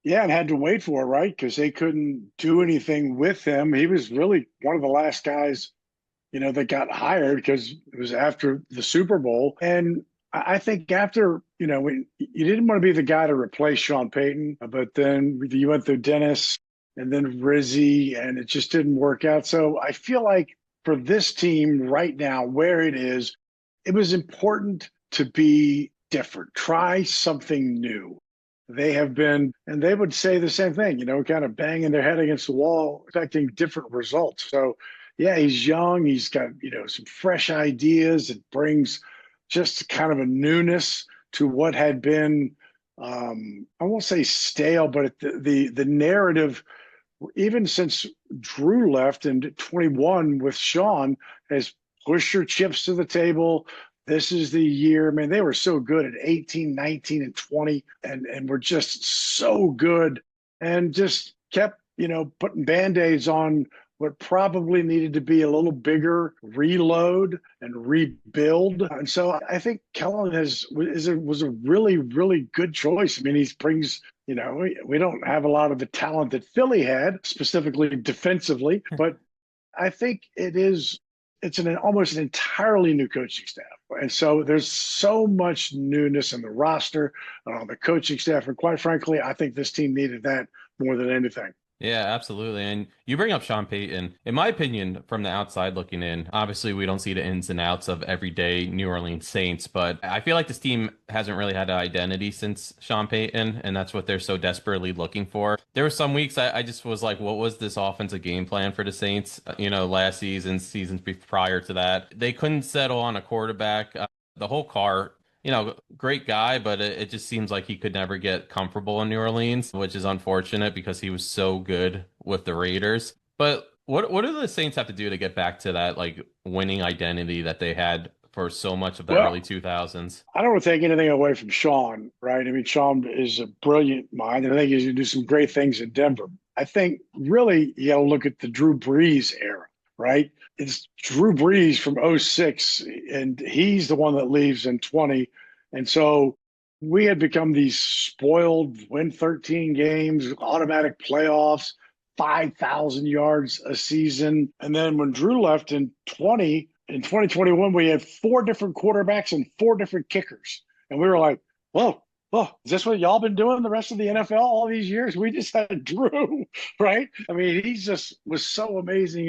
Yeah, and had to wait for it, right? Because they couldn't do anything with him. He was really one of the last guys, that got hired because it was after the Super Bowl. And I think after, when you didn't want to be the guy to replace Sean Payton, but then you went through Dennis and then Rizzi, and it just didn't work out. So I feel like for this team right now, where it is, it was important to be different, try something new. They have been, and they would say the same thing, kind of banging their head against the wall, expecting different results. So, yeah, he's young. He's got, some fresh ideas. It brings just kind of a newness to what had been, I won't say stale, but the narrative, even since Drew left in 21 with Sean, has pushed your chips to the table. This is the year. Man, they were so good at 18, 19, and 20, and were just so good and just kept, putting band-aids on what probably needed to be a little bigger reload and rebuild. And so I think Kellen was a really, really good choice. I mean, he brings, we don't have a lot of the talent that Philly had, specifically defensively, but I think it's almost an entirely new coaching staff. And so there's so much newness in the roster and on the coaching staff. And quite frankly, I think this team needed that more than anything. Yeah, absolutely. And you bring up Sean Payton. In my opinion, from the outside looking in, obviously we don't see the ins and outs of everyday New Orleans Saints, but I feel like this team hasn't really had an identity since Sean Payton, and that's what they're so desperately looking for. There were some weeks I just was like, what was this offensive game plan for the Saints? Last season, prior to that. They couldn't settle on a quarterback. The whole car great guy, but it just seems like he could never get comfortable in New Orleans, which is unfortunate because he was so good with the Raiders. But what do the Saints have to do to get back to that like winning identity that they had for so much of the Well, early 2000s? I don't want to take anything away from Sean, right? I mean, Sean is a brilliant mind, and I think he's going to do some great things in Denver. I think really you got to look at the Drew Brees era, right? It's Drew Brees from '06, and he's the one that leaves in 20. And so we had become these spoiled, win 13 games, automatic playoffs, 5,000 yards a season. And then when Drew left in 2021, we had four different quarterbacks and four different kickers. And we were like, whoa, is this what y'all been doing the rest of the NFL all these years? We just had Drew, right? I mean, he just was so amazing